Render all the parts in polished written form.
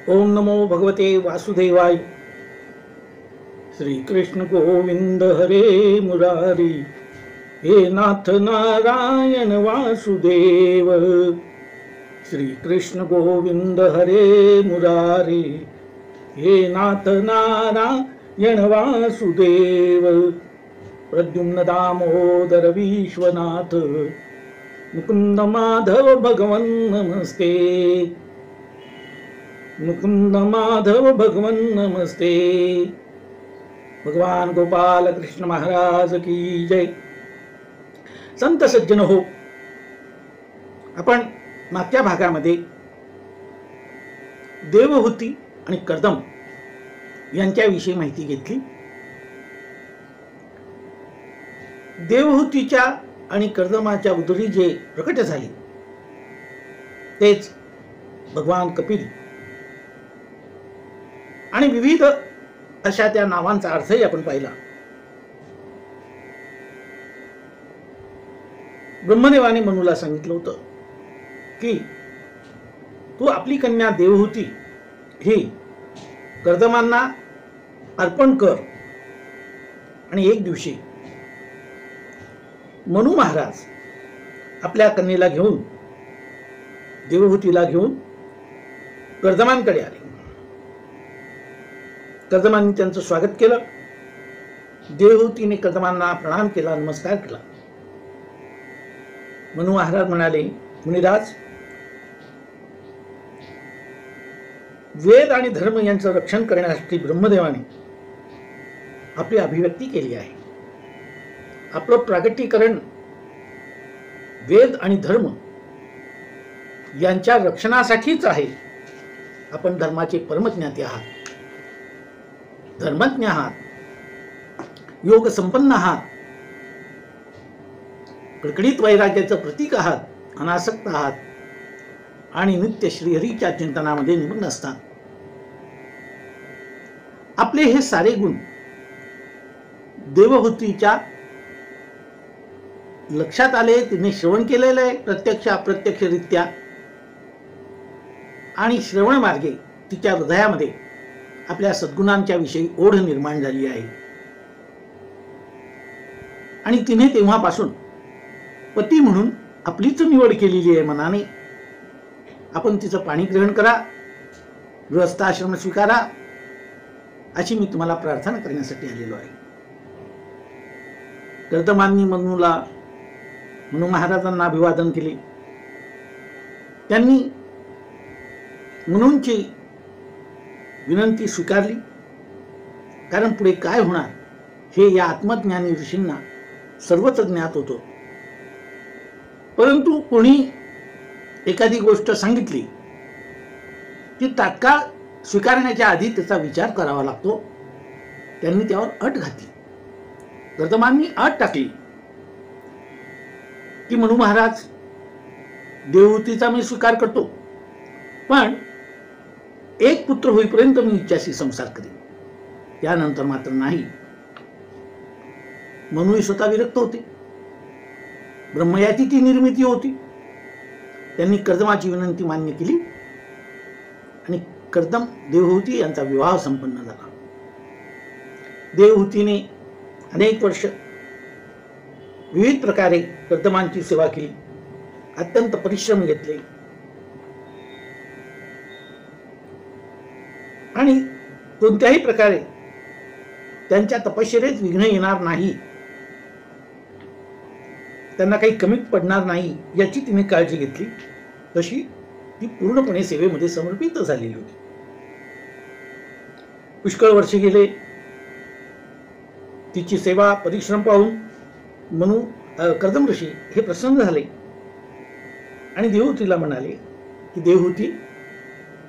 ओम नमो भगवते वासुदेवाय। श्री कृष्ण गोविंद हरे मुरारी, हे नाथ नारायण वासुदेव। श्री कृष्ण गोविंद हरे मुरारी, हे नाथ नारायण वासुदेव। प्रद्युम्न दामोदर विश्वनाथ, मुकुंद माधव भगवन नमस्ते। मुकुंद माधव भगवन नमस्ते। भगवान गोपाल कृष्ण महाराज की जय। संत सज्जन हो, आपण मागच्या भागामध्ये देवहूती आणि कर्दम यांच्याविषयी माहिती घेतली। देवहूतीच्या आणि कर्दमाच्या उदरी जे प्रकट झाले तेच भगवान कपिल आणि विविध अशा त्या नावांचा अर्थही आपण पाहिला। ब्रह्मदेवाने मनुला सांगितलं होतं की तू आपली कन्या देवहूती ही कर्दमांना अर्पण कर। आणि एक दिवशी मनु महाराज आपल्या कन्येला घेऊन, देवहूतीला घेऊन कर्दमांकडे आले। कर्दमांनी त्यांचं स्वागत केलं। देवहूतीने कर्दमांना प्रणाम केला, नमस्कार केला। मनु महाराज म्हणाले, मुनिराज, वेद आणि धर्म यांचं रक्षण करण्यासाठी ब्रह्मदेवाने आपली अभिव्यक्ती केली आहे। आपलं प्रागटीकरण वेद आणि धर्म यांच्या रक्षणासाठीच आहे। आपण धर्माचे परमज्ञाते आहात, धर्मज्ञ आहात, योग संपन्न आहात, कडकडीत वैराग्याचं प्रतीक आहात, अनासक्त आहात आणि नित्य श्रीहरीच्या चिंतनामध्ये निमग्न असतात। आपले हे सारे गुण देवहूतीच्या लक्षात आले, तिने श्रवण केलेलं आहे प्रत्यक्ष अप्रत्यक्षरित्या, आणि श्रवण मार्गे तिच्या हृदयामध्ये आपल्या सद्गुणांच्या विषयी ओढ निर्माण झाली आहे। आणि तिने तेव्हापासून पती म्हणून आपलीच निवड केलेली आहे मनाने। आपण तिचं पाणी ग्रहण करा, गृहस्थाश्रम स्वीकारा, अशी मी तुम्हाला प्रार्थना करण्यासाठी आलेलो आहे। कर्दमांनी मनु महाराजांना अभिवादन केले। त्यांनी मनुंची विनंती स्वीकारली, कारण पुढे काय होणार हे या आत्मज्ञानी ऋषींना सर्वच ज्ञात होतं। परंतु कोणी एखादी गोष्ट सांगितली की तात्काळ स्वीकारण्याच्या आधी त्याचा विचार करावा लागतो। त्यांनी त्यावर अट घातली। कर्दमांनी अट टाकली की मनु महाराज, देवहूतीचा मी स्वीकार करतो, पण एक पुत्र होईपर्यंत मी हिच्याशी संसार करेन, त्यानंतर मात्र नाही। मनुही स्वतः विरक्त होते, ब्रह्मयाची ती निर्मिती होती। त्यांनी कर्दमाची विनंती मान्य केली आणि कर्दम देवहूती यांचा विवाह संपन्न झाला। देवहूतीने अनेक वर्ष विविध प्रकारे कर्दमांची सेवा केली, अत्यंत परिश्रम घेतले आणि कोणत्याही प्रकारे त्यांच्या तपश्चर्येत विघ्न येणार नाही, त्यांना काही कमी पडणार नाही याची तिने काळजी घेतली। तशी ती पूर्णपणे सेवेमध्ये समर्पित झालेली होती। पुष्कळ वर्षे गेले। तिची सेवा परिश्रम पाहून कर्दम ऋषी हे प्रसन्न झाले आणि देवहूतीला म्हणाले की देवहूती,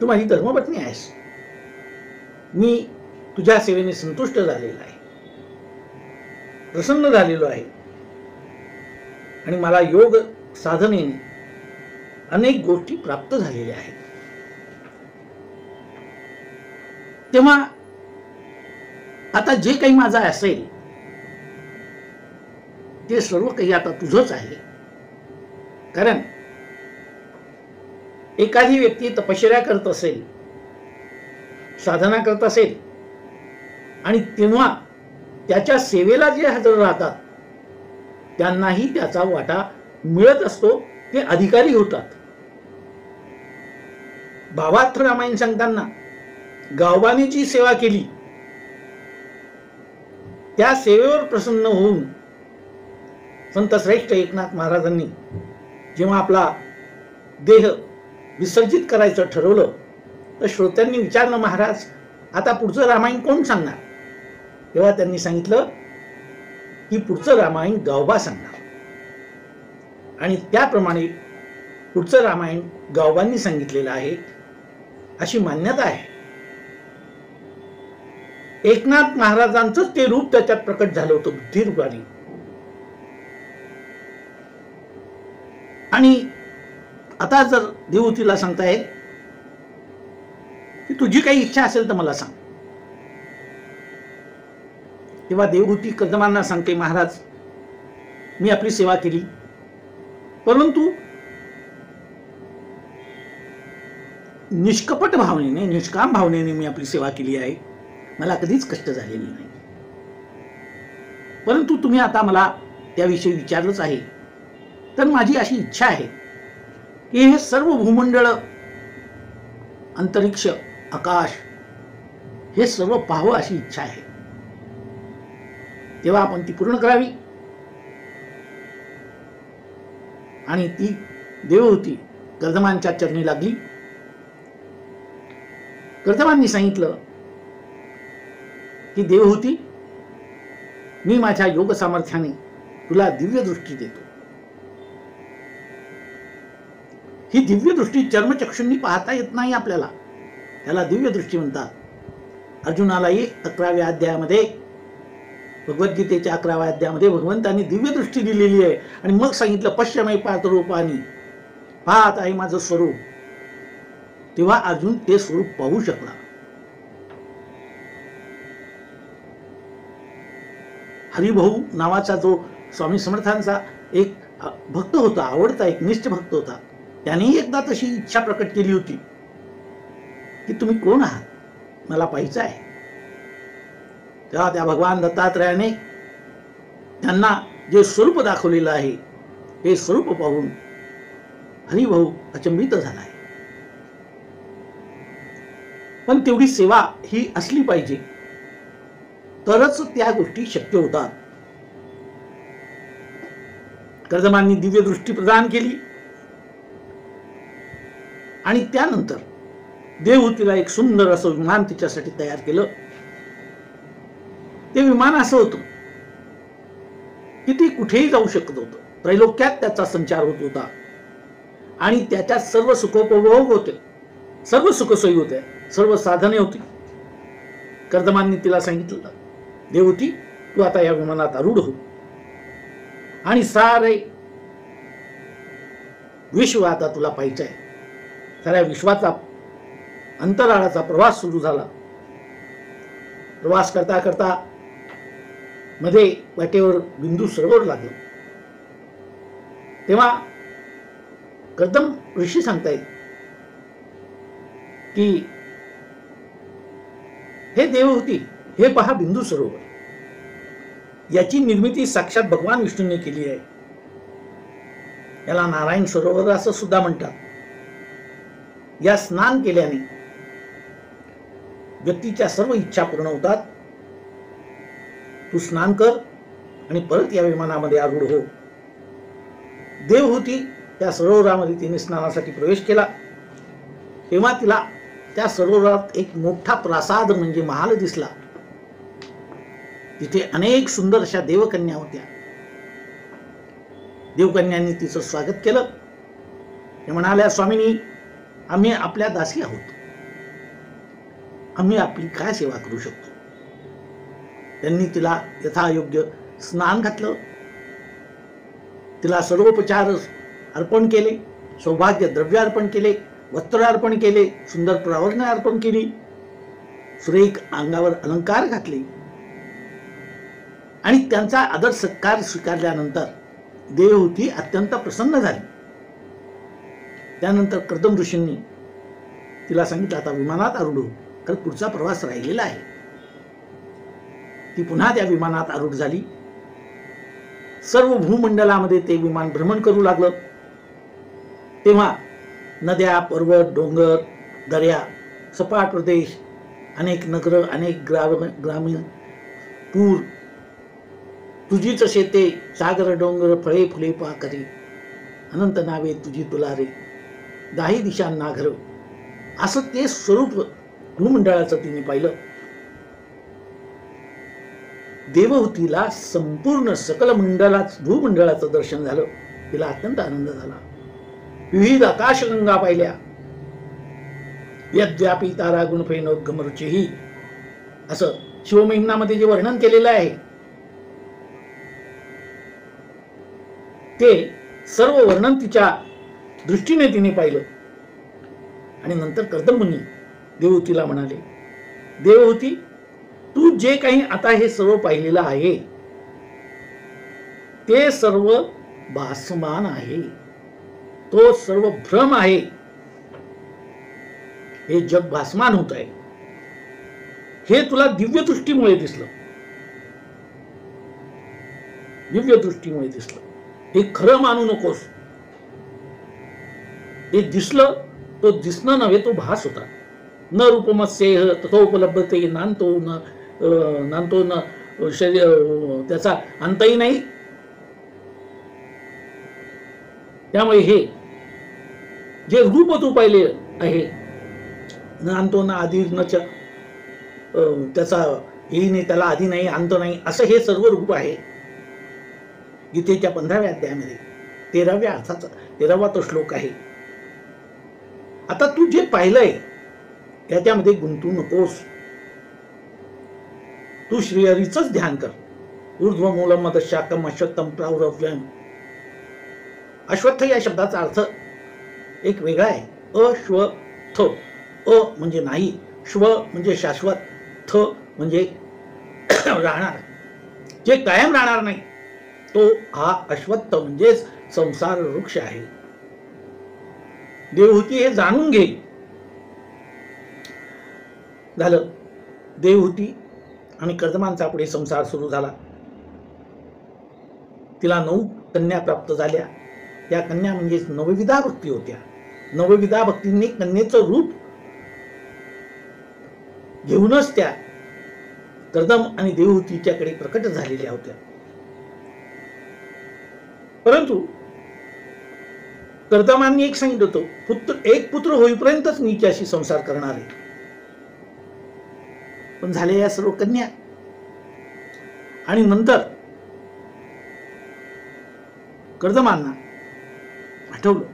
तू माझी धर्मपत्नी आहेस, मी तुझ्या सेवेने संतुष्ट झालेला आहे, प्रसन्न झालेलो आहे आणि मला योग साधनेने अनेक गोष्टी प्राप्त झालेल्या आहेत। तेव्हा आता जे काही माझं असेल ते सर्व काही आता तुझंच आहे। कारण एखादी व्यक्ती तपश्चर्या करत असेल साधना करत असेल आणि तेव्हा त्याच्या सेवेला जे हजर राहतात त्यांनाही त्याचा वाटा मिळत असतो, ते अधिकारी होतात. भावार्थ रामायण सांगताना गावबाने जी सेवा केली त्या सेवेवर प्रसन्न होऊन संत श्रेष्ठ एकनाथ महाराजांनी जेव्हा आपला देह विसर्जित करायचं ठरवलं तर श्रोत्यांनी विचारलं, महाराज आता पुढचं रामायण कोण सांगणार? तेव्हा त्यांनी सांगितलं की पुढचं रामायण गावबा सांगणार. आणि त्याप्रमाणे पुढचं रामायण गावबांनी सांगितलेलं आहे अशी मान्यता आहे. एकनाथ महाराजांचं ते रूप त्याच्यात प्रकट झालं होतं बुद्धिरूपाने. आणि आता जर देवहूतीला सांगताय की तुझी काही इच्छा असेल तर मला सांग, तेव्हा देवहूती कर्दमांना सांगते, महाराज मी आपली सेवा केली, परंतु निष्कपट भावनेने, निष्काम भावनेने मी आपली सेवा केली आहे, मला कधीच कष्ट झालेले नाही. परंतु तुम्ही आता मला त्याविषयी विचारलंच आहे, तर माझी अशी इच्छा आहे की हे सर्व भूमंडळ, अंतरिक्ष, आकाश हे सर्व पाहावं अशी इच्छा आहे. तेव्हा आपण ती पूर्ण करावी. आणि ती देवहूती कर्दमांच्या चरणी लागली. कर्दमांनी सांगितलं की देवहूती, मी माझ्या योग सामर्थ्याने तुला दिव्य दृष्टी देतो. ही दिव्य दृष्टी चर्मचक्षुंनी पाहता येत नाही आपल्याला, त्याला दिव्य दृष्टी म्हणतात. अर्जुनालाही 11व्या अध्यायामध्ये, भगवद्गीतेच्या 11व्या अध्यायामध्ये भगवंतांनी दिव्य दृष्टी दिलेली आहे. आणि मग सांगितलं, पश्चिमे पार्थ रूपानी, पाहत आहे माझं स्वरूप. तेव्हा अर्जुन ते स्वरूप पाहू शकला. हरिभाऊ नावाचा जो स्वामी समर्थांचा एक भक्त होता, आवडता एक निष्ठ भक्त होता, त्यानेही एकदा तशी इच्छा प्रकट केली होती की तुम्ही कोण आहात, मला पाहायचं आहे. तेव्हा त्या भगवान दत्तात्रयाने त्यांना जे स्वरूप दाखवलेलं आहे हे स्वरूप पाहून हरिभाऊ अचंबित झाला आहे. पण तेवढी सेवा ही असली पाहिजे तरच त्या गोष्टी शक्य होतात. कर्दमांनी दिव्य दृष्टी प्रदान केली आणि त्यानंतर देवहूतीला एक सुंदर असं विमान तिच्यासाठी तयार केलं. ते विमान असं होतं की ती कुठेही जाऊ शकत होतं. त्रैलोक्यात त्याचा संचार होत होता आणि त्याच्यात सर्व सुखोपभोग होते, सर्व सुखसोयी होत्या, सर्व साधने होती. कर्दमांनी तिला सांगितलं, देवहूती तू आता या विमानात आरूढ हो आणि सारे विश्व आता तुला पाहायचं आहे. साऱ्या विश्वाचा अंतराळाचा प्रवास सुरू झाला. प्रवास करता करता मध्ये वाटेवर बिंदू सरोवर लागलं. तेव्हा कर्दम ऋषी सांगतायत की हे देवहूती, हे पहा बिंदू सरोवर, याची निर्मिती साक्षात भगवान विष्णूने केली आहे. याला नारायण सरोवर असं सुद्धा म्हणतात. या स्नान केल्याने व्यक्तीच्या सर्व इच्छा पूर्ण होतात. तू स्नान कर आणि परत या विमानामध्ये आरूढ हो. देवहूती त्या सरोवरामध्ये तिने स्नानासाठी प्रवेश केला. तेव्हा तिला त्या सरोवरात एक मोठा प्रासाद म्हणजे महाल दिसला. तिथे अनेक सुंदर अशा देवकन्या होत्या. देवकन्यांनी तिचं स्वागत केलं. ते म्हणाल्या, स्वामिनी, आम्ही आपल्या दासी आहोत, आम्ही आपली काय सेवा करू शकतो. त्यांनी तिला यथायोग्य स्नान घातलं, तिला सर्वोपचार अर्पण केले, सौभाग्य द्रव्य अर्पण केले, वस्त्र अर्पण केले, सुंदर प्रावरणे अर्पण केली, सुरेख अंगावर अलंकार घातले आणि त्यांचा आदर सत्कार स्वीकारल्यानंतर देवहूती अत्यंत प्रसन्न झाली. त्यानंतर कर्दम ऋषींनी तिला सांगितलं, आता विमानात आरूढ हो. कारण पुढचा प्रवास राहिलेला आहे. ती पुन्हा त्या विमानात आरूढ झाली. सर्व भूमंडलामध्ये ते विमान भ्रमण करू लागलं. तेव्हा नद्या, पर्वत, डोंगर, दर्या, सपाट प्रदेश, अनेक नगर, अनेक ग्रामीण, पूर, तुझीच शेते, सागर डोंगर, फळे फुले पाकरी, अनंत नावे तुझी तुलारे, दाही दिशांना घर, असं ते स्वरूप भूमंडळाचं तिने पाहिलं. देवहूतीला संपूर्ण सकल भूमंडळाचं दर्शन झालं. तिला अत्यंत आनंद झाला. विविध आकाशगंगा पाहिल्या. यद्व्यापी तारा गुणफेनोद्गमरुचीही, असं शिवमहिम्नामध्ये जे वर्णन केलेलं आहे ते सर्व वर्णन तिच्या दृष्टीने तिने पाहिलं. आणि नंतर कर्दममुनी देवहूतीला म्हणाले, देवहूती, तू जे काही आता हे सर्व पाहिलेलं आहे ते सर्व भासमान आहे, तो सर्व भ्रम आहे. हे जग भासमान होत आहे. हे तुला दिव्य दृष्टीमुळे दिसलं, दिव्य दृष्टीमुळे दिसलं. हे खरं मानू नकोस. हे दिसलं, तो दिसणं नव्हे, तो भास होता. न रूपमस्येह तथोपलब्धते नांतो न शरीर, त्याचा अंतही नाही. त्यामुळे हे जे रूप तू पाहिले आहे, नांतो ना आधी न त्याचा हेही नाही, त्याला आधी नाही, अंत नाही, असं हे सर्व रूप आहे. गीतेच्या 15व्या अध्यायामध्ये 13व्या अर्थाचा 13वा तो श्लोक आहे. आता तू जे पाहिलंय त्याच्यामध्ये गुंतू नकोस. तू श्रीहरीचंच ध्यान कर. ऊर्ध्वमूलम मदशाकम अश्वत्थम प्रावरव्यम. अश्वत्थ या शब्दाचा अर्थ एक वेगळा आहे. अश्वत्थ, अ म्हणजे नाही, श्व म्हणजे शाश्वत, थ म्हणजे राहणार, जे कायम राहणार नाही, तो हा अश्वत्थ म्हणजेच संसार वृक्ष आहे. देवहूती हे जाणून घे. झालं. देवहूती आणि कर्दमांचा पुढे संसार सुरू झाला. तिला 9 कन्या प्राप्त झाल्या. त्या कन्या म्हणजेच नवविधा भक्ती होत्या. नवविधा भक्तींनी कन्येचं रूप घेऊनच त्या कर्दम आणि देवहूतीच्याकडे प्रकट झालेल्या होत्या. परंतु कर्दमांनी एक सांगितलं होतं, एक पुत्र होईपर्यंतच मी तिच्याशी संसार करणार आहे. पण झाले या सर्व कन्या. आणि नंतर कर्दमांना आठवलं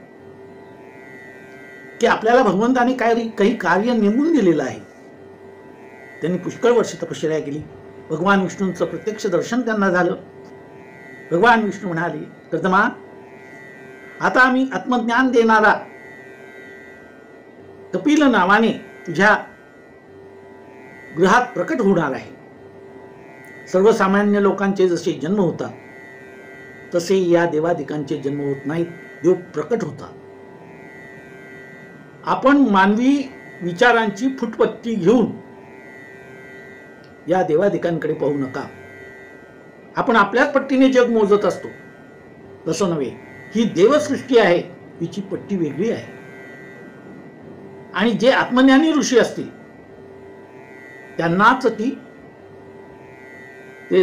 की आपल्याला भगवंताने काही कार्य नेमून दिलेलं आहे. त्यांनी पुष्कळ वर्ष तपश्चर्या केली. भगवान विष्णूंचं प्रत्यक्ष दर्शन त्यांना झालं. भगवान विष्णू म्हणाले, कर्दमा, आता आम्ही आत्मज्ञान देणारा कपिल नावाने तुझ्या गृहात प्रकट होणार आहे. सर्वसामान्य लोकांचे जसे जन्म होतात तसे या देवादिकांचे जन्म होत नाहीत. देव प्रकट होता. आपण मानवी विचारांची फुटपट्टी घेऊन या देवादिकांकडे पाहू नका. आपण आपल्याच पट्टीने जग मोजत असतो. तसं नव्हे. ही देवसृष्टी आहे, हिची पट्टी वेगळी आहे. आणि जे आत्मज्ञानी ऋषी असतील त्यांनाच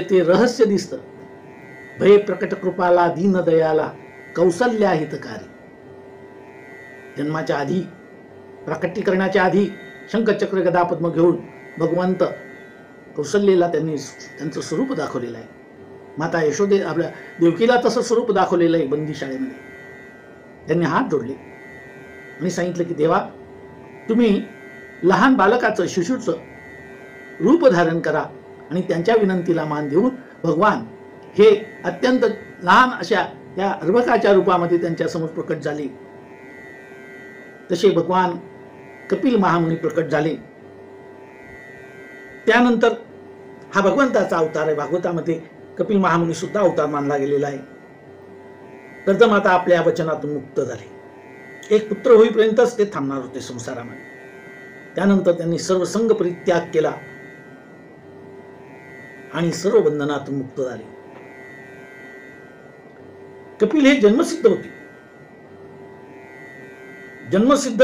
ते रहस्य दिसतं. भय प्रकट कृपाला दीन दयाला कौसल्या हितकारी. जन्माच्या आधी, प्राकटीकरणाच्या आधी शंखचक्र गदा पद्म घेऊन भगवंत कौसल्याला त्यांनी त्यांचं स्वरूप दाखवलेलं आहे. माता यशोदे आपल्या देवकीला तसं स्वरूप दाखवलेलं आहे बंदी शाळेमध्ये. त्यांनी हात जोडले आणि सांगितलं की देवा, तुम्ही लहान बालकाचं, शिशूचं रूप धारण करा. आणि त्यांच्या विनंतीला मान देऊन भगवान हे अत्यंत लहान अशा त्या अर्भकाच्या रूपामध्ये त्यांच्या समोर प्रकट झाले. तसे भगवान कपिल महामुनी प्रकट झाले. त्यानंतर हा भगवंताचा अवतार आहे. भागवतामध्ये कपिल महामुनी सुद्धा अवतार मानला गेलेला आहे. कर्दमाता आपल्या वचनातून मुक्त झाले. एक पुत्र होईपर्यंतच ते थांबणार होते संसारामध्ये. त्यानंतर त्यांनी सर्व संघ परित्याग केला आणि सर्व बंधनातून मुक्त झाले. कपिल हे जन्मसिद्ध होते. जन्मसिद्ध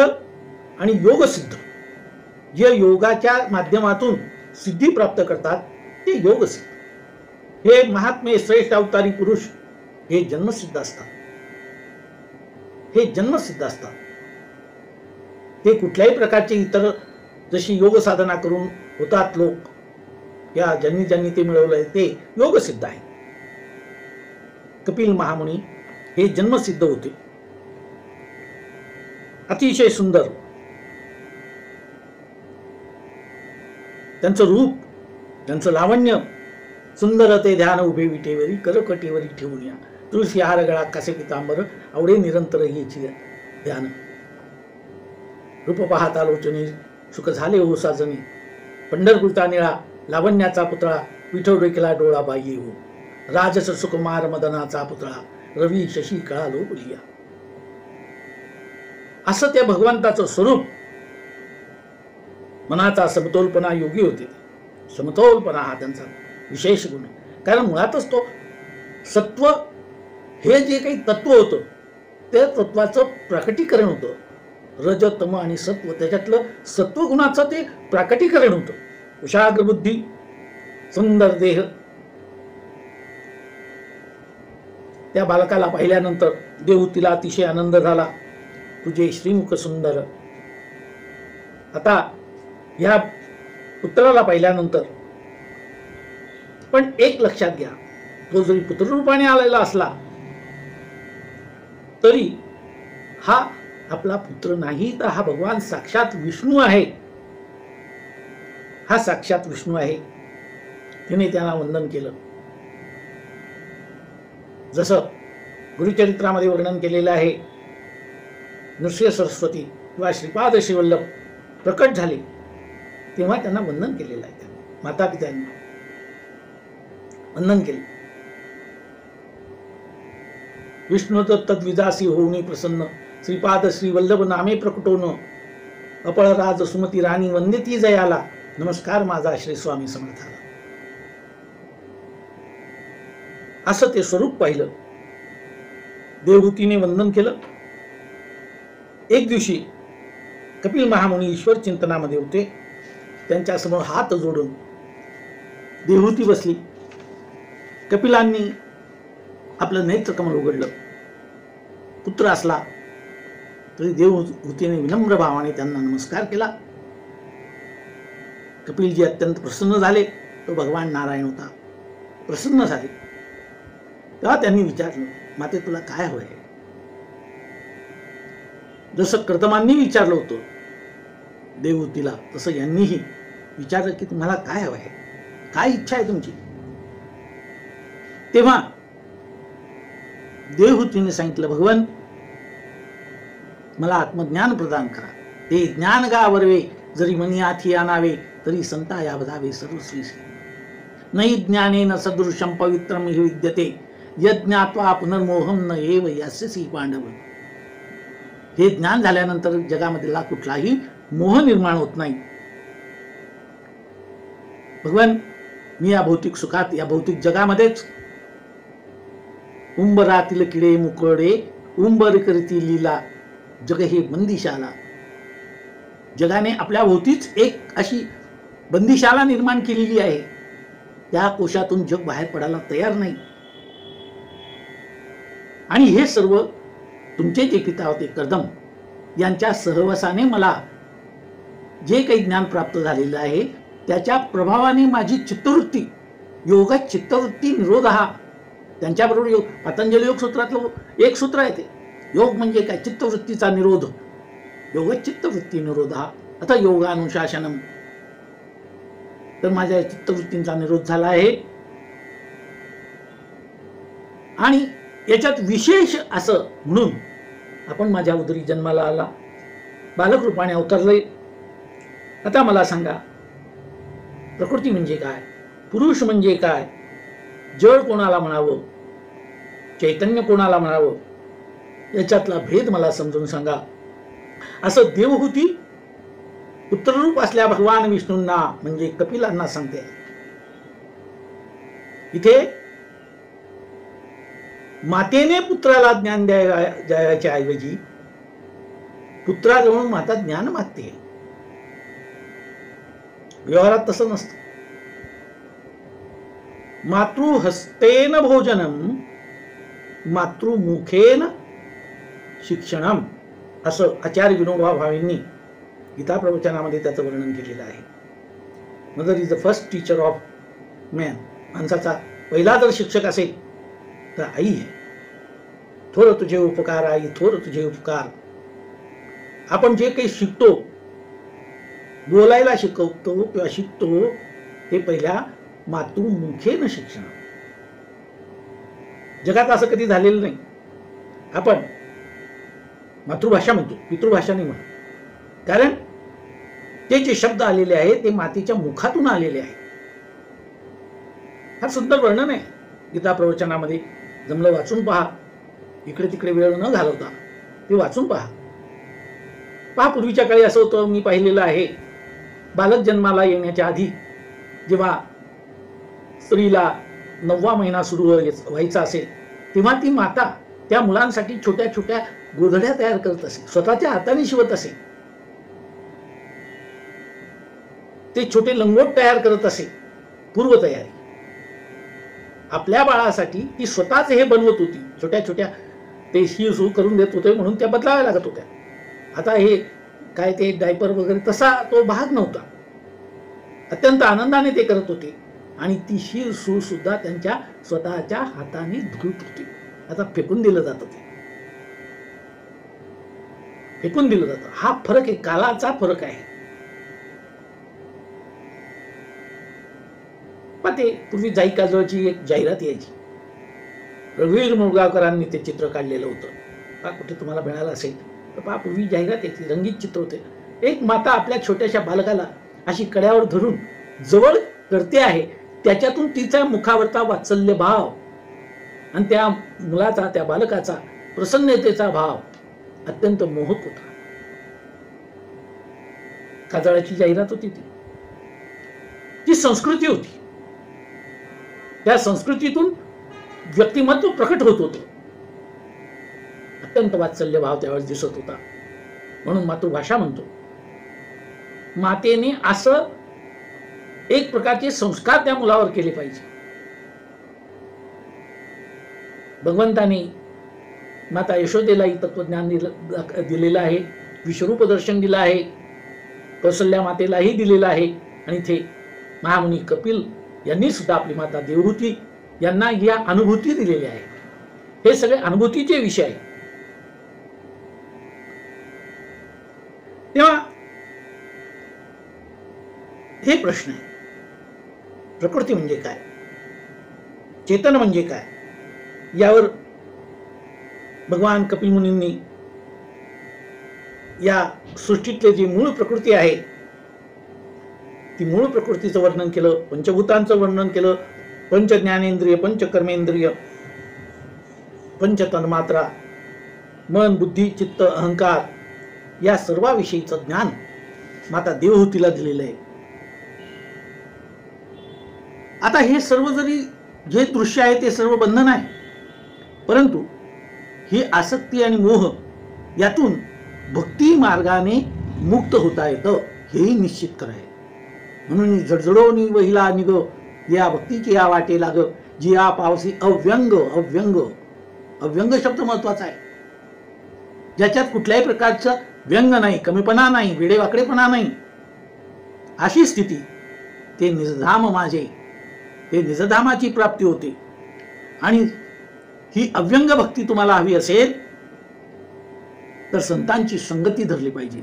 आणि योगसिद्ध. जे योगाच्या माध्यमातून सिद्धी प्राप्त करतात ते योगसिद्ध. हे महात्मे श्रेष्ठ अवतारी पुरुष हे जन्मसिद्ध असतात. हे जन्मसिद्ध असतात. ते कुठल्याही प्रकारचे इतर जशी योग साधना करून होतात लोक, या ज्यांनी ज्यांनी ते मिळवलंय ते योगसिद्ध आहे. कपिल महामुनी हे जन्मसिद्ध होते. अतिशय सुंदर त्यांचं रूप, त्यांचं लावण्य. सुंदर ते ध्यान उभे विटेवरी, करकटीवरी ठेवून या. तुळशी हार गळा कासे पितांबर, आवडे निरंतर येची ध्यान. रूप पाहता लोचनी, सुख झाले हो साजनी. पंढरपूरचा निळा, लावण्याचा पुतळा, विठो डोकेला डोळा बाई हो. राजस सुकुमार मदनाचा पुतळा, रवी शशी कळा लो बोलिया. असं त्या भगवंताचं स्वरूप. मनाचा समतोलपणा योगी होते. समतोलपणा हा त्यांचा विशेष गुण. कारण मुळातच तो सत्व हे जे काही तत्व होतं त्या तत्वाचं प्रकटीकरण होतं. रज तम आणि सत्व, त्याच्यातलं सत्वगुणाचं ते प्रकटीकरण होतं. कुशाग्र बुद्धी, सुंदर देह. त्या बालकाला पाहिल्यानंतर देवहूतीला अतिशय आनंद झाला. तुझे श्रीमुख सुंदर. आता या पुत्राला पाहिल्यानंतर पण एक लक्षात घ्या, तो जरी पुत्ररूपाने आलेला असला तरी हा आपला पुत्र नाही, तर हा भगवान साक्षात विष्णू आहे. हा साक्षात विष्णू आहे. तिने त्यांना वंदन केलं. जसं गुरुचरित्रामध्ये वर्णन केलेलं आहे, नृसिंह सरस्वती किंवा श्रीपाद श्रीवल्लभ प्रकट झाले तेव्हा त्यांना वंदन केलेलं आहे. माता पित्यांनी वंदन केले. विष्णुदत्त द्विजासी होऊनी प्रसन्न, श्रीपाद श्रीवल्लभ नामे प्रकटोन, अपळ राज सुमती राणी वंद्यती जयाला, नमस्कार माझा श्री स्वामी समर्थाला. असं ते स्वरूप पाहिलं. देवहूतीने वंदन केलं. एक दिवशी कपिल महामुनी ईश्वर चिंतनामध्ये होते. त्यांच्या समोर हात जोडून देवहूती बसली. कपिलांनी आपलं नेत्रकमल उघडलं. पुत्र असला तरी देवहूतीने विनम्र भावाने त्यांना नमस्कार केला. कपिलजी अत्यंत प्रसन्न झाले. तो भगवान नारायण होता. प्रसन्न झाले तेव्हा त्यांनी विचारलं, माते तुला काय हवंय? जसं कर्दमांनी विचारलं होतं देवहूतीला, तसं यांनीही विचारलं की तुम्हाला काय हवंय, काय इच्छा आहे तुमची? तेव्हा देवहूतीने सांगितलं, भगवान मला आत्मज्ञान प्रदान करा. ते ज्ञान गावरवे, जरी मनी आथी आणावे, तरी संता या बधावे सर्वस्वी. नहि ज्ञानेन सदृशं पवित्रम हि विद्यते, यज्ञात्वा पुनर्मोहम न एव यस्यसि पांडव. हे ज्ञान झाल्यानंतर जगामधला कुठलाही मोह निर्माण होत नाही. भगवान मी या भौतिक सुखात, या भौतिक जगामध्येच उंबरातील किडे मुकळे, उंबर करती लीला, जग हे बंदिशाला. जगाने आपल्या भोवतीच एक अशी बंदिशाला निर्माण केलेली आहे. त्या कोशातून जग बाहेर पडायला तयार नाही. आणि हे सर्व तुमचे जे पिता होते कर्दम यांच्या सहवासाने मला जे काही ज्ञान प्राप्त झालेलं आहे त्याच्या प्रभावाने माझी चित्तवृत्ती, योग चित्तवृत्ती निरोध हा, त्यांच्याबरोबर योग, पतंजली योग सूत्रातलं एक सूत्र आहे ते. योग म्हणजे काय? चित्तवृत्तीचा निरोध. योग चित्तवृत्ती निरोध हा. आता योगानुशासनम. तर माझ्या चित्तवृत्तींचा निरोध झाला आहे. आणि याच्यात विशेष असं म्हणून आपण माझ्या उदरी जन्माला आला, बालक रूपाने अवतरले. आता मला सांगा, प्रकृती म्हणजे काय? पुरुष म्हणजे काय? जड कोणाला म्हणावं, चैतन्य कोणाला म्हणावं, याच्यातला भेद मला समजून सांगा. असं देवहूती पुत्ररूप असल्या भगवान विष्णूंना म्हणजे कपिलांना सांगते. इथे मातेने पुत्राला ज्ञान द्यायच्या ऐवजी पुत्राजवळून माता ज्ञान मागते. व्यवहारात तसं नसतं. मातृहस्तेन भोजनम मातृमुखेन शिक्षणम असं आचार्य विनोबा भावेंनी गीता प्रवचनामध्ये त्याचं वर्णन केलेलं आहे. Mother is the first teacher of man. माणसाचा पहिला जर शिक्षक असेल तर आई आहे. थोर तुझे उपकार आई, थोर तुझे उपकार. आपण जे काही शिकतो, बोलायला शिकवतो किंवा शिकतो ते पहिल्या मातृमुखेन शिक्षण. जगात असं कधी झालेलं नाही. आपण मातृभाषा म्हणतो, पितृभाषा नाही म्हणतो. कारण ते जे शब्द आलेले आहेत ते मातेच्या मुखातून आलेले आहेत. फार सुंदर वर्णन आहे गीता प्रवचनामध्ये. जमलं वाचून पहा. इकडे तिकडे वेळ न घालवता ते वाचून पहा. पूर्वीच्या काळी असं होतं, मी पाहिलेलं आहे, बालक जन्माला येण्याच्या आधी जेव्हा स्त्रीला 9वा महिना सुरू व्हायचा असेल तेव्हा ती माता त्या मुलांसाठी छोट्या छोट्या गोधड्या तयार करत असे, स्वतःच्या हाताने शिवत असे. ते छोटे लंगोट तयार करत असे. पूर्वतयारी आपल्या बाळासाठी ती स्वतःच हे बनवत होती. छोट्या छोट्या ते शिव करून देत होते म्हणून त्या बदलाव्या लागत होत्या. आता हे काय ते डायपर वगैरे तसा तो भाग नव्हता. अत्यंत आनंदाने ते करत होते आणि ती शिव सुद्धा त्यांच्या स्वतःच्या हाताने धुत होती. आता फेकून दिलं जातं, ते फेकून दिलं जातं. हा फरक आहे, कालाचा फरक आहे. पण ते पूर्वी जाई काजळची एक जाहिरात यायची. रघुवीर मुळगावकरांनी ते चित्र काढलेलं होतं. कुठे तुम्हाला मिळालं असेल तर पूर्वी जाहिरात यायची, रंगीत चित्र होते. एक माता आपल्या छोट्याशा बालकाला अशी कड्यावर धरून जवळ करते आहे. त्याच्यातून तिच्या मुखावरचा वात्सल्य भाव आणि त्या मुलाचा, त्या बालकाचा प्रसन्नतेचा भाव अत्यंत मोहक होता. काजळाची जाहिरात होती ती संस्कृती होती. त्या संस्कृतीतून व्यक्तिमत्व प्रकट होत होतं. अत्यंत वात्सल्य भाव त्यावेळेस दिसत होता. म्हणून मातृभाषा म्हणतो. मातेने असं एक प्रकारचे संस्कार त्या मुलावर केले पाहिजे. भगवंताने माता यशोदेलाही तत्वज्ञान दिलेलं आहे, विश्वरूप दर्शन दिलं आहे, कौसल्या मातेलाही दिलेलं आहे. आणि इथे महामुनी कपिल यांनी सुद्धा आपली माता देवहूती यांना या अनुभूती दिलेल्या आहेत. हे सगळे अनुभूतीचे विषय आहेत. तेव्हा हे प्रश्न आहे, प्रकृती म्हणजे काय, चेतन म्हणजे काय, यावर भगवान कपिल मुनींनी या सृष्टीतले जी मूळ प्रकृती आहे ती मूळ प्रकृतीचं वर्णन केलं, पंचभूतांचं वर्णन केलं, पंच ज्ञानेंद्रिय, पंच कर्मेंद्रिय, पंच तन्मात्रा, मन, बुद्धी, चित्त, अहंकार या सर्वाविषयीचं ज्ञान माता देवहूतीला दिलेलं आहे. आता हे सर्व जरी जे दृश्य आहे ते सर्व बंधन आहे, परंतु ही आसक्ती आणि मोह यातून भक्ती मार्गाने मुक्त होता येतं हेही निश्चित करायचं. म्हणून जडजडोनी वहिला निग या भक्तीची या वाटे लाग जी या पावसी अव्यंग. अव्यंग अव्यंग शब्द महत्वाचा आहे, ज्याच्यात कुठल्याही प्रकारचं व्यंग नाही, कमीपणा नाही, वेडेवाकडेपणा नाही. अशी स्थिती ते निजधाम माझे, ते निजधामाची प्राप्ती होते. आणि ही अव्यंग भक्ती तुम्हाला हवी असेल तर संतांची संगती धरली पाहिजे.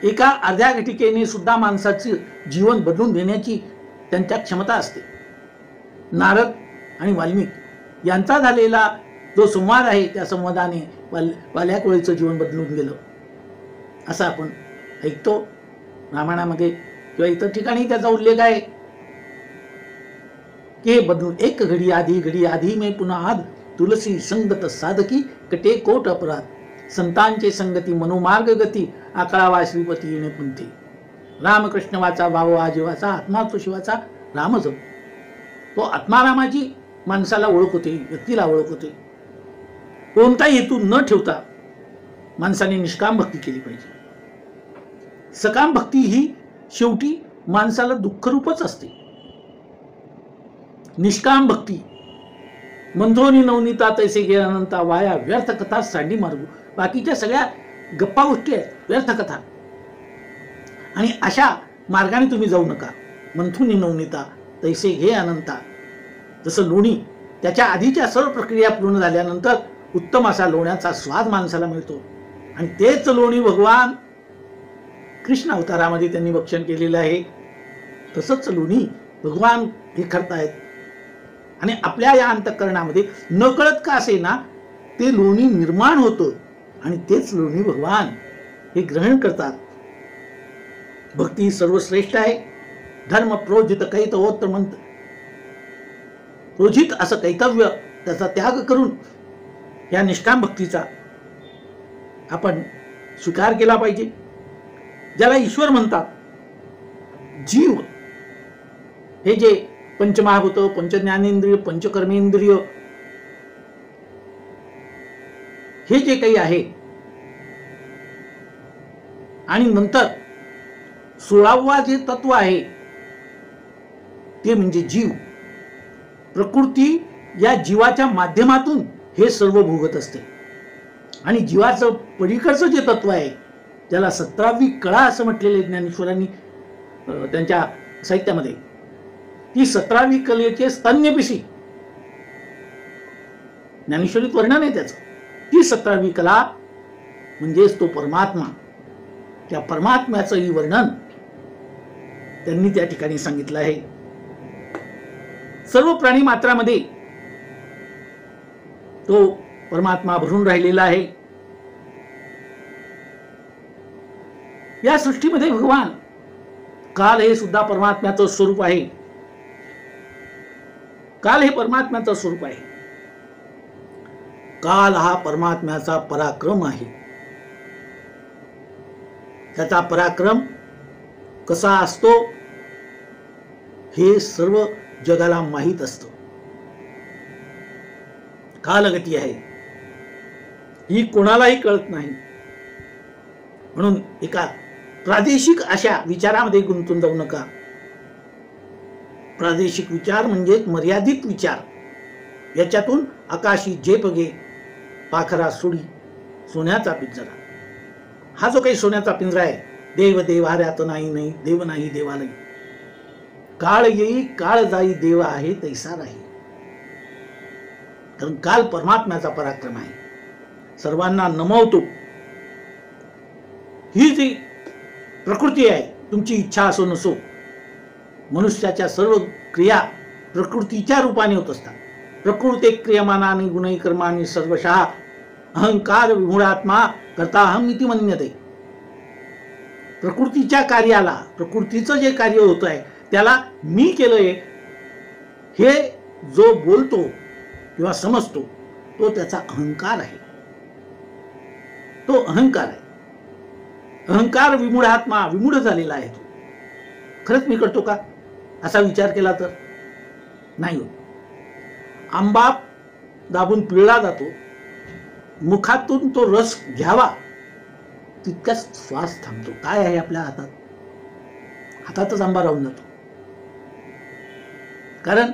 एका अर्ध्या घटिकेने सुद्धा माणसाचे जीवन बदलून देण्याची त्यांच्या क्षमता असते. नारद आणि वाल्मिक यांचा झालेला जो संवाद आहे त्या संवादाने वाल्याकोळीचं जीवन बदलून गेलं असं आपण ऐकतो रामायणामध्ये किंवा इतर ठिकाणी त्याचा उल्लेख आहे की हे बदलून एक घडी आधी मे पुन्हा आद तुलसी संगत साधकी कटे कोट अपराध. संतांचे संगती मनोमार्ग गती आकळावा श्रीपती येणे पुंथी. रामकृष्ण वाचा भावा जीवाचा आत्मा तो शिवाचा राम जप. तो आत्मारामाची माणसाला ओळख होते, व्यक्तीला ओळख होते. कोणताही हेतू न ठेवता माणसाने निष्काम भक्ती केली पाहिजे. सकाम भक्ती ही शेवटी माणसाला दुःखरूपच असते. निष्काम भक्ती मंथोनी नवनीता तैसे गे अनंता वाया व्यर्थ कथा सांडी मार्गू. बाकीच्या सगळ्या गप्पा गोष्टी आहेत, व्यर्थ कथा. आणि अशा मार्गाने तुम्ही जाऊ नका. मंथुनी नवनीता तैसे घे अनंता. जसं लोणी त्याच्या आधीच्या सर्व प्रक्रिया पूर्ण झाल्यानंतर उत्तम असा लोण्याचा स्वाद माणसाला मिळतो. आणि तेच लोणी भगवान कृष्ण अवतारामध्ये त्यांनी भक्षण केलेलं आहे. तसंच लोणी भगवान हे करतायत. आणि आपल्या या अंतःकरणामध्ये नकळत का असे ना ते लोणी निर्माण होतं आणि तेच लोणी भगवान हे ग्रहण करतात. भक्ती सर्वश्रेष्ठ आहे. धर्म प्रोजित कैतवोत्तर मंत्र प्रोजित असं कैतव्य त्याचा त्याग करून या निष्काम भक्तीचा आपण स्वीकार केला पाहिजे. ज्याला ईश्वर म्हणतात. जीव हे जे पंचमहाभूत, पंचज्ञानेंद्रिय, पंचकर्मेंद्रिय हे जे काही आहे आणि नंतर 16वा जे तत्व आहे ते म्हणजे जीव. प्रकृती या जीवाच्या माध्यमातून हे सर्व भोगत असते. आणि जीवाचं पलीकडचं जे तत्व आहे ज्याला 17वी कळा असं म्हटलेले ज्ञानेश्वरांनी त्यांच्या साहित्यामध्ये, ती 17वी कलेचे स्तन्यपिशी ज्ञानेश्वरीत वर्णन आहे त्याचं. ती 17वी कला म्हणजेच तो परमात्मा. त्या परमात्म्याचंही वर्णन त्यांनी त्या ठिकाणी सांगितलं आहे. सर्व प्राणी मात्रामध्ये तो परमात्मा भरून राहिलेला आहे. या सृष्टीमध्ये भगवान काल हे सुद्धा परमात्म्याचं स्वरूप आहे. काल हे परमात्म्याचं स्वरूप आहे. काल हा परमात्म्याचा पराक्रम आहे. त्याचा पराक्रम कसा असतो हे सर्व जगाला माहीत असतं. कालगती आहे ही कोणालाही कळत नाही. म्हणून एका प्रादेशिक अशा विचारामध्ये गुंतून जाऊ नका. प्रादेशिक विचार म्हणजे मर्यादित विचार. याच्यातून आकाशी झेप घे पाखरा सोडी सोन्याचा पिंजरा. हा जो काही सोन्याचा पिंजरा आहे, देव देवाऱ्यात नाही नाही देव नाही देवालय. काळ येई काळ जाई देव आहे तैसा राही. कारण काल परमात्म्याचा पराक्रम आहे. सर्वांना नमवतो. ही जी प्रकृती आहे, तुमची इच्छा असो नसो, मनुष्याच्या सर्व क्रिया प्रकृतीच्या रूपाने होत असतात. प्रकृते क्रियमानानि गुणै कर्माणि सर्वशः अहंकार विमूढात्मा करता अहम इति मन्यते. प्रकृतीच्या कार्याला, प्रकृतीचं जे कार्य होत आहे त्याला मी केलंय हे जो बोलतो किंवा समजतो तो त्याचा अहंकार आहे. तो अहंकार आहे. अहंकार विमूढात्मा, विमूढ झालेला आहे. तो खरंच मी करतो का असा विचार केला तर नाही होत. आंबा दाबून पिळला जातो, मुखातून तो रस घ्यावा तितकाच श्वास थांबतो. काय आहे आपल्या हातात? हातातच आंबा राहून जातो. कारण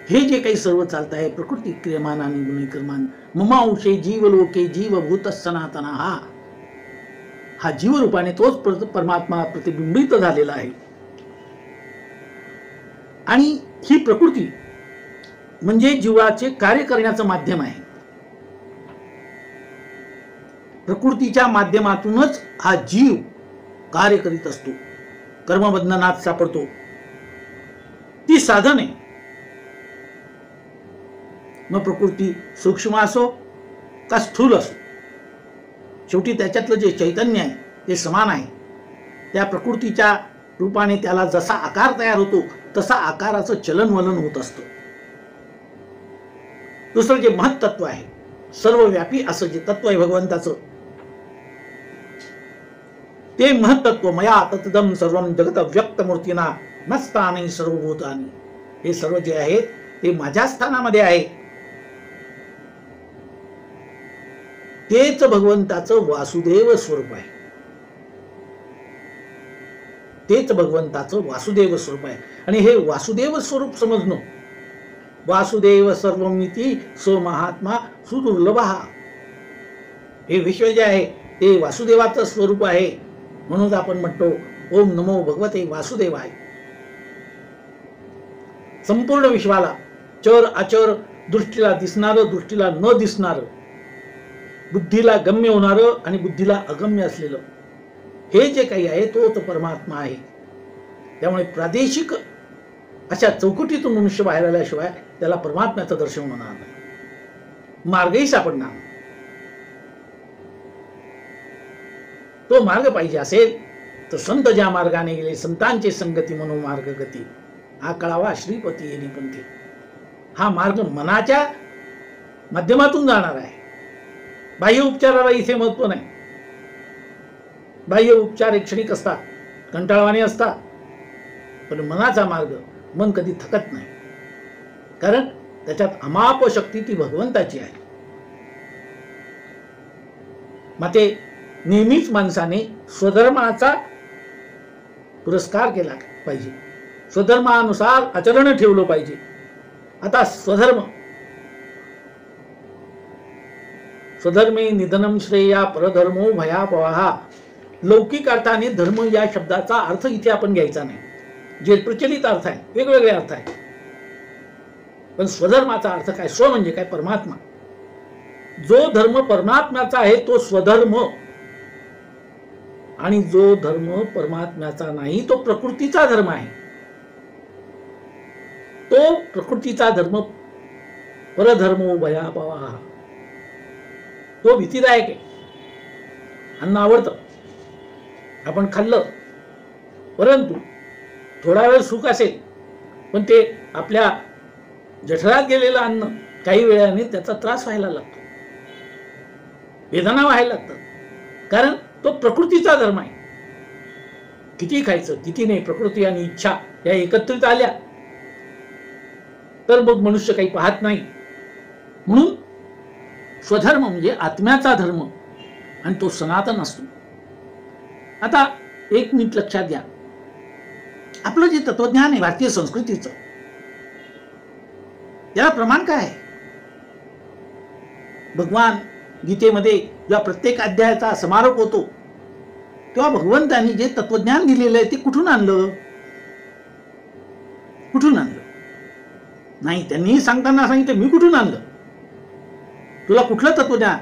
हे जे काही सर्व चालत आहे प्रकृती क्रियमानानि गुणै कर्माणि ममांशे जीवलोके जीवभूत सनातना. हा जीवरूपाने तोच परमात्मा प्रतिबिंबित झालेला आहे. आणि ही प्रकृती म्हणजे जीवाचे कार्य करण्याचं माध्यम आहे. प्रकृतीच्या माध्यमातूनच हा जीव कार्य करीत असतो, कर्मबंधनात सापडतो. ती साधन आहे. मग प्रकृती सूक्ष्म असो का स्थूल असो, शेवटी त्याच्यातलं जे चैतन्य आहे ते समान आहे. त्या प्रकृतीच्या रूपाने त्याला जसा आकार तयार होतो तसा आकाराचं चलनवलन होत असतं. दुसरं जे महत्त्व आहे सर्वव्यापी असं जे तत्व आहे भगवंताचं, ते महत्त्व मया तत्दम सर्वम जगत व्यक्त मूर्तीना नसतानी सर्वभूतानी, हे सर्व जे आहे ते माझ्या स्थानामध्ये आहे. तेच भगवंताचं वासुदेव स्वरूप आहे. तेच भगवंताचं वासुदेव स्वरूप आहे. आणि हे वासुदेव स्वरूप समजणं, वासुदेव सर्वमिती सो महात्मा सुदुर्लभः, हे विश्व जे आहे ते वासुदेवाचं स्वरूप आहे. म्हणून आपण म्हणतो ओम नमो भगवते वासुदेवाय. संपूर्ण विश्वाला चर अचर, दृष्टीला दिसणारं दृष्टीला न दिसणारं, बुद्धीला गम्य होणारं आणि बुद्धीला अगम्य असलेलं हे जे काही आहे तोच परमात्मा आहे. त्यामुळे प्रादेशिक अशा चौकटीतून मनुष्य बाहेर आल्याशिवाय त्याला परमात्म्याचं दर्शन होणार नाही, मार्गही सापडणार नाही. तो मार्ग पाहिजे असेल तर संत ज्या मार्गाने गेले संतांचे संगती मनोमार्ग गती, हा कळावा श्रीपती येणे पंथी. हा मार्ग मनाच्या माध्यमातून जाणार आहे. बाह्य उपचाराला इथे महत्व नाही. बाह्य उपचार एक क्षणिक असतात, कंटाळवाणे असतात, पण मनाचा मार्ग मन कधी थकत नाही, कारण त्याच्यात अमाप शक्ती ती भगवंताची आहे. माते नेहमीच माणसाने स्वधर्माचा पुरस्कार केला पाहिजे, स्वधर्मानुसार आचरण ठेवलं पाहिजे. आता स्वधर्मे निधनम श्रेया परधर्मो भयापहा. लौकिक अर्थाने धर्म या शब्दाचा अर्थ इथे आपण घ्यायचा नाही, जे प्रचलित अर्थ आहे, वेगवेगळे अर्थ आहे. पण स्वधर्माचा अर्थ काय? स्व म्हणजे काय? परमात्मा. जो धर्म परमात्म्याचा आहे तो स्वधर्म, आणि जो धर्म परमात्म्याचा नाही तो प्रकृतीचा धर्म आहे. तो प्रकृतीचा धर्म परधर्मो भयापहा, तो भीतीदायक आहे. अन्न आवडतं, आपण खाल्लं, परंतु थोडा वेळ सुख असेल, पण ते आपल्या जठरात गेलेलं अन्न काही वेळाने त्याचा त्रास व्हायला लागतो, वेदना व्हायला लागतात, कारण तो प्रकृतीचा धर्म आहे. किती खायचं किती नाही, प्रकृती आणि इच्छा या एकत्रित आल्या तर मग मनुष्य काही पाहत नाही. म्हणून स्वधर्म म्हणजे आत्म्याचा धर्म, आणि तो सनातन असतो. आता एक मिनिट लक्षात घ्या, आपलं जे तत्वज्ञान आहे भारतीय संस्कृतीचं, याला प्रमाण काय आहे? भगवान गीतेमध्ये जेव्हा प्रत्येक अध्यायाचा समारोप होतो तेव्हा भगवंतांनी जे तत्वज्ञान दिलेलं आहे ते कुठून आणलं? कुठून आणलं? नाही, त्यांनी सांगताना सांगितलं मी कुठून आणलं? तुला कुठलं तत्वज्ञान?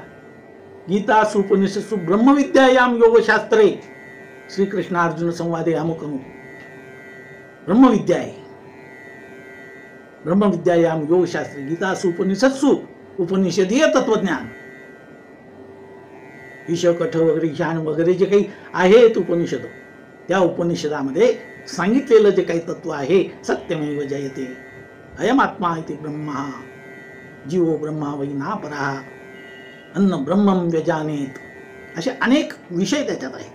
गीता सुपनिषत्सु ब्रह्मविद्यायाम योगशास्त्रे श्रीकृष्ण अर्जुन संवादे अमुक अमुक. ब्रह्मविद्या आहे, ब्रह्मविद्यायाम योगशास्त्रे गीता सुपनिषत्सु, उपनिषदीय तत्वज्ञान. ईश कठ वगैरे ईशान वगैरे जे काही आहेत उपनिषद, त्या उपनिषदामध्ये सांगितलेलं जे काही तत्व आहे, सत्यमेव जयते, अयम आत्मा इति ब्रह्मा, जीवो ब्रह्मा वै ना परा, अन्न ब्रह्मम व्यजानेत, असे अनेक विषय त्याच्यात आहे.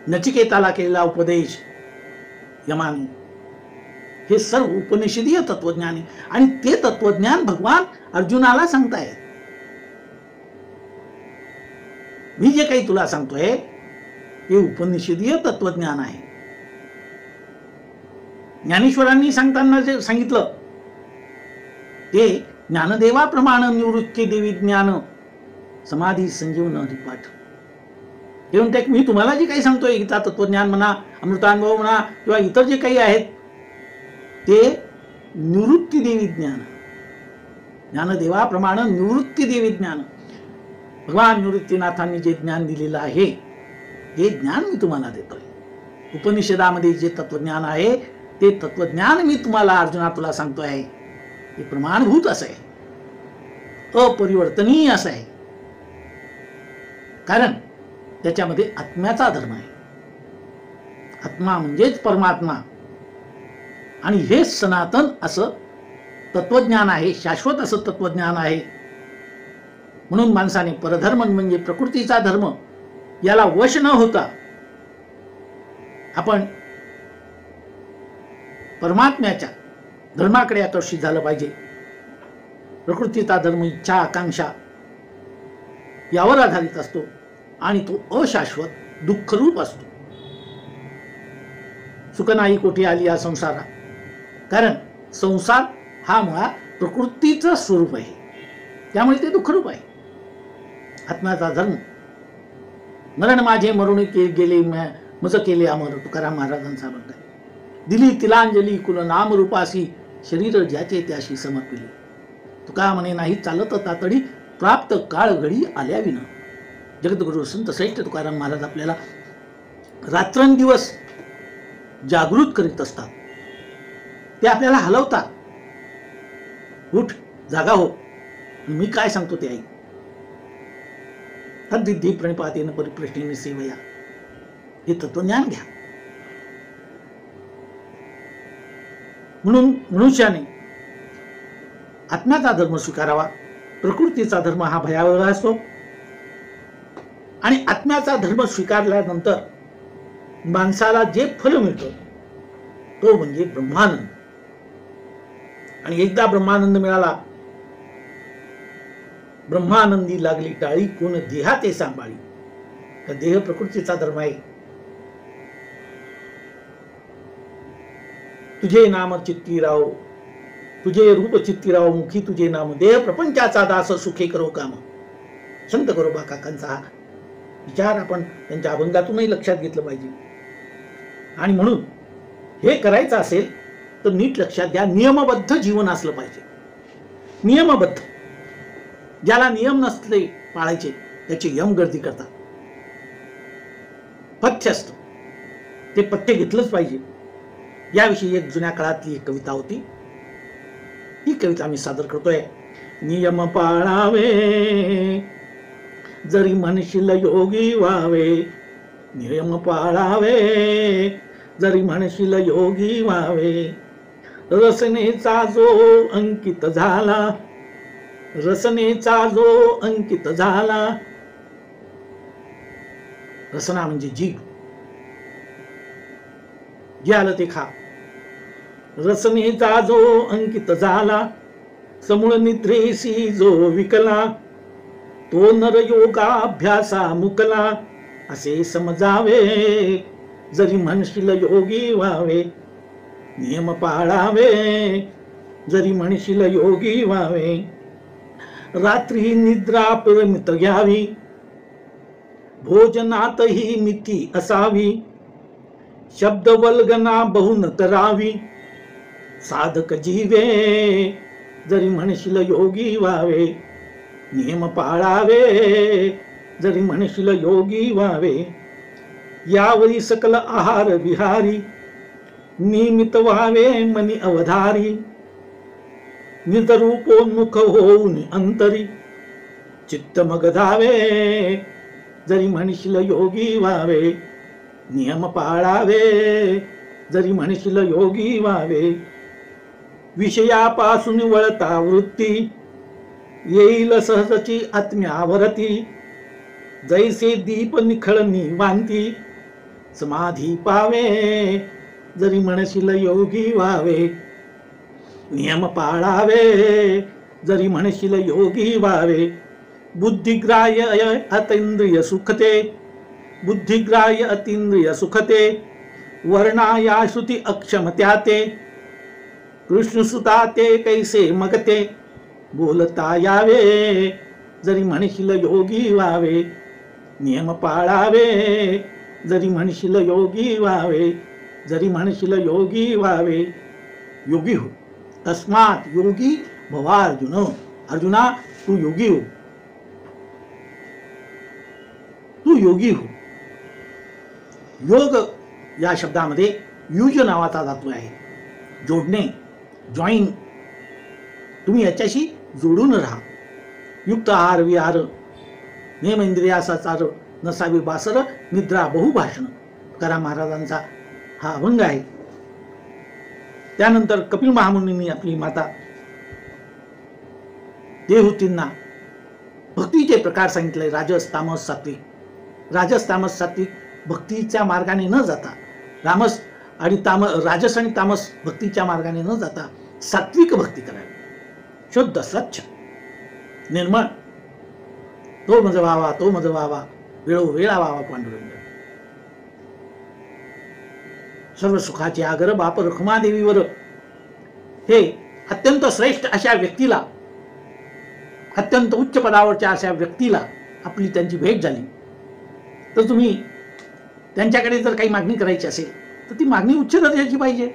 नचिकेताला केलेला उपदेश यमाने, हे सर्व उपनिषदीय तत्वज्ञान आहे. आणि ते तत्वज्ञान भगवान अर्जुनाला सांगतायत. मी जे काही तुला सांगतोय ते उपनिषदीय तत्वज्ञान आहे. ज्ञानेश्वरांनी सांगताना जे सांगितलं ते ज्ञानदेवाप्रमाणे निवृत्ती देवी ज्ञान समाधी संजीवन हरिपाठ. हे म्हणते मी तुम्हाला जे काही सांगतोय, गीता तत्वज्ञान म्हणा, अमृतानुभव म्हणा, किंवा इतर जे काही आहेत ते निवृत्ती देवी ज्ञान, ज्ञानदेवाप्रमाणे निवृत्ती देवी ज्ञान. भगवान निवृत्तीनाथांनी जे ज्ञान दिलेलं आहे ते ज्ञान मी तुम्हाला देतोय. उपनिषदामध्ये जे तत्वज्ञान आहे ते तत्वज्ञान मी तुम्हाला अर्जुना तुला सांगतोय. हे प्रमाणभूत असं आहे, अपरिवर्तनीय असं आहे, कारण त्याच्यामध्ये आत्म्याचा धर्म आहे. आत्मा म्हणजेच परमात्मा, आणि हेच सनातन असं तत्वज्ञान आहे, शाश्वत असं तत्वज्ञान आहे. म्हणून माणसाने परधर्म म्हणजे प्रकृतीचा धर्म याला वश न होता आपण परमात्म्याच्या धर्माकडे आकर्षित झालं पाहिजे. प्रकृतीचा धर्म इच्छा आकांक्षा यावर आधारित असतो आणि तो अशाश्वत दुःखरूप असतो. सुख नाही कोठे आली या संसारा, कारण संसार हा मुळात प्रकृतीचं स्वरूप आहे, त्यामुळे ते दुःखरूप आहे. आत्म्याचा धर्म मरण माझे मरुणी गेले मज केले अमर, तुकाराम महाराजांचा म्हणत आहे. दिली तिलांजली कुल नाम रूपासी, शरीर ज्याचे त्याशी समर्पिले. तुका म्हणे नाही चालत तातडी, प्राप्त काळ घडी आल्या विना. जगद्गुरु संत श्रेष्ठ तुकाराम महाराज आपल्याला रात्रंदिवस जागृत करीत असतात. ते आपल्याला हलवतात. उठ, जागा हो, मी काय सांगतो ते ऐक. तद्विधी प्रणिपातेन परिप्रश्नेन सेवया, हे तत्वज्ञान घ्या. म्हणून मनुष्याने आत्म्याचा धर्म स्वीकारावा. प्रकृतीचा धर्म हा भयावह असतो आणि आत्म्याचा धर्म स्वीकारल्यानंतर माणसाला जे फल मिळतं तो म्हणजे ब्रह्मानंद. आणि एकदा ब्रह्मानंद मिळाला, ब्रह्मानंदी लागली टाळी, कोण देहा ते सांभाळी. तर देह प्रकृतीचा धर्म आहे. तुझे नाम चित्ती राव, तुझे रूप चित्ती राव, मुखी तुझे नाम, देह प्रपंचाचा दास, सुखे करो काम. संत गरोबा काकांचा हा विचार आपण त्यांच्या अभंगातूनही लक्षात घेतलं पाहिजे. आणि म्हणून हे करायचं असेल तर नीट लक्षात घ्या, नियमबद्ध जीवन असलं पाहिजे. नियमबद्ध. ज्याला नियम नसले पाळायचे त्याची यम गर्दी करतात. पथ्य असतं, ते पथ्य घेतलंच पाहिजे. याविषयी एक जुन्या काळातली एक कविता होती, ही कविता मी सादर करतोय. नियम पाळावे जरी म्हणशील योगी व्हावे, नियम पाळावे जरी म्हणशील योगी व्हावे. रसनेचा जो अंकित झाला, रसनेचा जो अंकित झाला. रसना म्हणजे जीव, जे आलं ते खा. रसनेचा जो अंकित झाला, समूळ निद्रेसी जो विकला. तो नर योगाभ्यासा मुकला, असे समजावे जरी म्हणशील योगी व्हावे. नियम पाळावे जरी म्हणशील योगी व्हावे. रात्री निद्रा परिमित घ्यावी, भोजनातही मिती असावी. शब्द वल्गना बहु न करावी, साधक जीवे जरी म्हणशील योगी व्हावे. नियम पाळावे जरी म्हणशील योगी व्हावे. यावरी सकल आहार विहारी, नियमित व्हावे मनी अवधारी. नितरूपोन्मुख होऊन अंतरी, चित्त मग धावे जरी म्हणशील योगी व्हावे. नियम पाळावे जरी म्हणशील योगी व्हावे. विषयापासून वळता वृत्ती, येईल सहजची आत्म्यावरती. जैसे दीप निखळणी वांती, समाधी पावे जरी म्हणशील योगी व्हावे. नियम पाळावे जरी म्हणशील योगी व्हावे. बुद्धिग्राह्य अतींद्रिय सुखते, बुद्धिग्राह्य अतींद्रिय सुखते. वर्णाया श्रुती अक्षमत्या ते, कृष्णसुता ते कैसे मगते. बोलता यावे जरी म्हणशील योगी व्हावे. नियम पाळावे जरी म्हणशील योगी व्हावे. जरी म्हणशील योगी व्हावे. योगी हो, तस्मात योगी भवा अर्जुन. अर्जुना तू योगी हो, तू योगी हो. योग या शब्दामध्ये युज नावाचा धातू आहे, जोडणे, जॉईन. तुम्ही याच्याशी जोडून राहा. युक्त आहार विहार, नेम इंद्रियासाचार, नसावी बासर, निद्रा बहुभाषण. तुकाराम महाराजांचा हा अभंग आहे. त्यानंतर कपिल महामुनींनी आपली माता देवहूतींना भक्तीचे प्रकार सांगितले, राजस तामस सात्विक. राजस तामस सात्विक भक्तीच्या मार्गाने न जाता, राजस आणि तामस भक्तीच्या मार्गाने न जाता सात्विक भक्ती करावी. शुद्ध, स्वच्छ, निर्मळ. तो मज व्हावा, तो मज व्हावा, वेळोवेळा व्हावा पांडुरंग. सर्व सुखाचे आगर बाप रखुमादेवीवर. हे अत्यंत श्रेष्ठ अशा व्यक्तीला, अत्यंत उच्च पदावरच्या अशा व्यक्तीला आपली त्यांची भेट झाली, तर तुम्ही त्यांच्याकडे जर काही मागणी करायची असेल तर ती मागणी उच्च दर्जाची पाहिजे.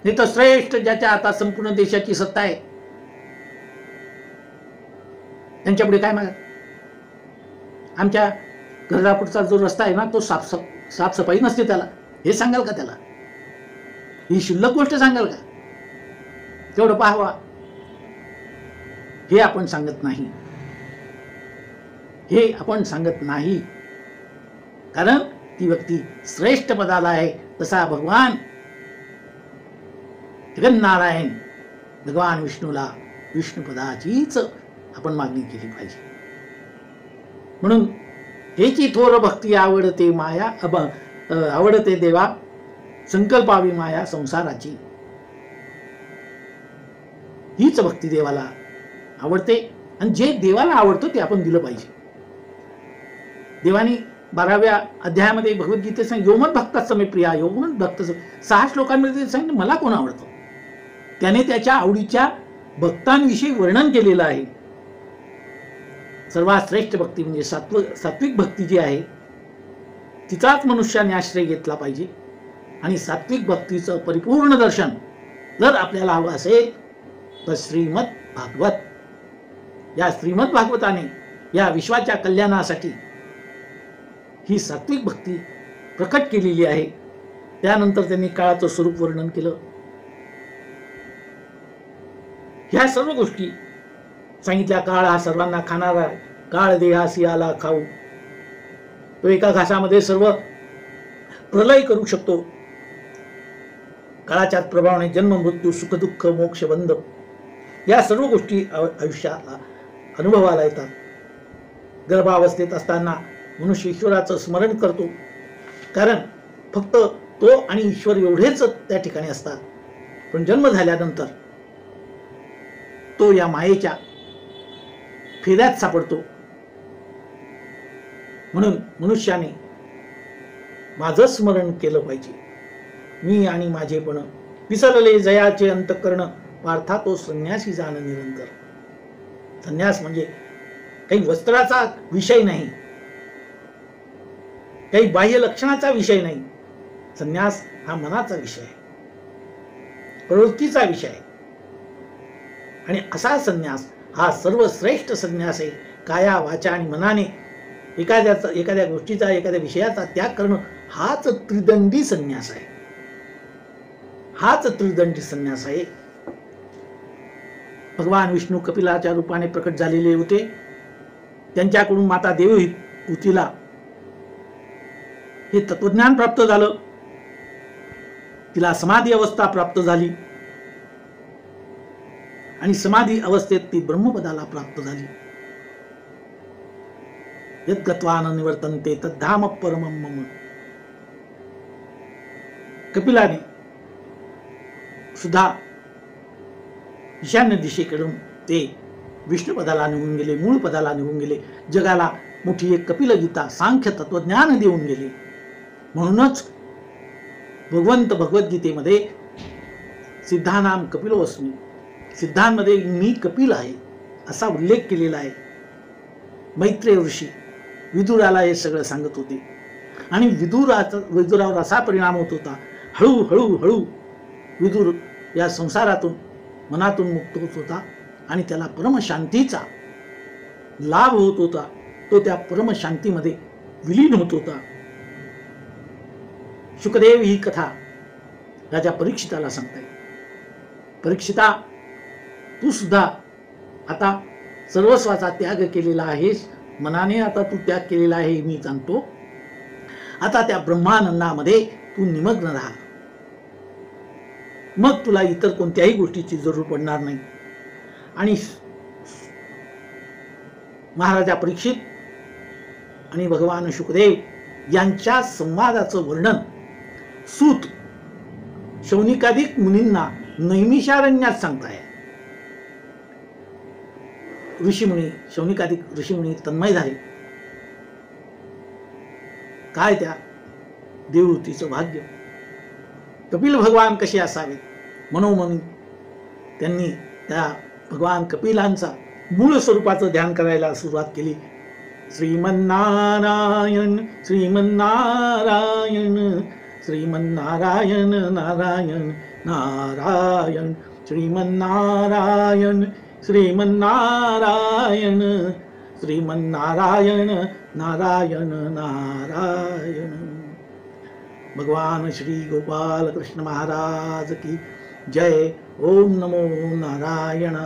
नाही तर श्रेष्ठ ज्याच्या आता संपूर्ण देशाची सत्ता आहे त्यांच्यापुढे काय मागा? आमच्या घरापुढचा जो रस्ता आहे ना, तो साफसफाई नसते त्याला, हे सांगाल का त्याला? ही शुल्लक गोष्ट सांगाल का? तेवढं पाहावा, हे आपण सांगत नाही. हे आपण सांगत नाही, कारण ती व्यक्ती श्रेष्ठ पदाला आहे. तसा भगवान जगन्नारायण भगवान विष्णूला विष्णुपदाचीच आपण मागणी केली पाहिजे. म्हणून हेची थोर भक्ती आवडते माया, आवडते देवा संकल्पावी माया संसाराची. हीच भक्ती देवाला आवडते, आणि जे देवाला आवडतं ते आपण दिलं पाहिजे. देवानी 12व्या अध्यायामध्ये भगवद्गीतेत सांगितलं, योमन भक्ताच मे प्रिया, योमन भक्त. 6 श्लोकांमध्ये सांगितलं मला कोण आवडतं. त्याने त्याच्या आवडीच्या भक्तांविषयी वर्णन केलेलं आहे. सर्वात श्रेष्ठ भक्ती म्हणजे सात्विक भक्ती जी आहे तिचाच मनुष्याने आश्रय घेतला पाहिजे. आणि सात्विक भक्तीचं परिपूर्ण दर्शन जर आपल्याला हवं असेल तर श्रीमद भागवत, या श्रीमद भागवताने या विश्वाच्या कल्याणासाठी ही सात्विक भक्ती प्रकट केलेली आहे. त्यानंतर त्यांनी काळाचं स्वरूप वर्णन केलं. ह्या सर्व गोष्टी सांगितल्या. काळ हा सर्वांना खाणारा, काळ देहासी आला खाऊ. तो एका घासामध्ये सर्व प्रलय करू शकतो. काळाच्या प्रभावाने जन्म मृत्यू सुख दुःख मोक्ष बंध या सर्व गोष्टी आयुष्याला अनुभवाला येतात. गर्भावस्थेत असताना मनुष्य ईश्वराचं स्मरण करतो, कारण फक्त तो आणि ईश्वर एवढेच त्या ठिकाणी असतात. पण जन्म झाल्यानंतर तो या मायेच्या फेऱ्यात सापडतो. म्हणून मनुष्याने माझं स्मरण केलं पाहिजे. मी आणि माझेपण विसरले जयाचे अंतःकरण, पार्था तो संन्यासी जाण निरंतर. संन्यास म्हणजे काही वस्त्राचा विषय नाही, काही बाह्य लक्षणाचा विषय नाही. संन्यास हा मनाचा विषय आहे, प्रवृत्तीचा विषय आहे. आणि असा संन्यास हा सर्वश्रेष्ठ संन्यास आहे. काया वाचा आणि मनाने एखाद्या गोष्टीचा, एखाद्या विषयाचा त्याग करणं हाच त्रिदंडी संन्यास आहे. हाच त्रिदंडी संन्यास आहे. भगवान विष्णू कपिलाच्या रूपाने प्रकट झालेले होते. त्यांच्याकडून माता देवहूतीला हे तत्वज्ञान प्राप्त झालं. तिला समाधी अवस्था प्राप्त झाली आणि समाधी अवस्थेत ती ब्रह्मपदाला प्राप्त झाली. यत् गत्वा न निवर्तन्ते तद्धाम परमं मम. कपिलाने सुद्धा ईशान्य दिशेकडून ते विष्णुपदाला निघून गेले, मूळ पदाला निघून गेले. जगाला मोठी एक कपिल गीता सांख्य तत्वज्ञान देऊन गेले. म्हणूनच भगवंत भगवद्गीतेमध्ये सिद्धानाम कपिलोऽस्मी, सिद्धांमध्ये मी कपिल आहे असा उल्लेख केलेला आहे. मैत्रेय ऋषी विदुराला हे सगळं सांगत होते आणि विदुरावर असा परिणाम होत होता. हळूहळू विदुर या संसारातून, मनातून मुक्त होत होता आणि त्याला परमशांतीचा लाभ होत होता. तो त्या परमशांतीमध्ये विलीन होत होता. शुकदेव ही कथा राजा परीक्षिताला सांगताय. परीक्षिता, तू सुद्धा आता सर्वस्वाचा त्याग केलेला आहेस, मनाने आता तू त्याग केलेला आहे मी जाणतो. आता त्या ब्रह्मानंदामध्ये तू निमग्न राहा, मग तुला इतर कोणत्याही गोष्टीची जरूर पडणार नाही. आणि महाराजा परीक्षित आणि भगवान शुकदेव यांच्या संवादाचं वर्णन सूत शौनिकादिक मुनींना नैमिषारण्यात सांगताय. ऋषीमुनी शौनिकादिक ऋषीमुनी तन्मय झाले. काय त्या देवहूतीचं भाग्य! कपिल भगवान कसे असावेत मनोमनी त्यांनी त्या भगवान कपिलांचा मूळ स्वरूपाचं ध्यान करायला सुरुवात केली. श्रीमन्नारायण श्रीमन्नारायण श्रीमन्नारायण नारायण नारायण श्रीमन्नारायण श्रीमन्नारायण श्रीमन्नारायण नारायण नारायण. भगवान श्री गोपाल कृष्ण महाराज की जय. ओम नमो नारायण.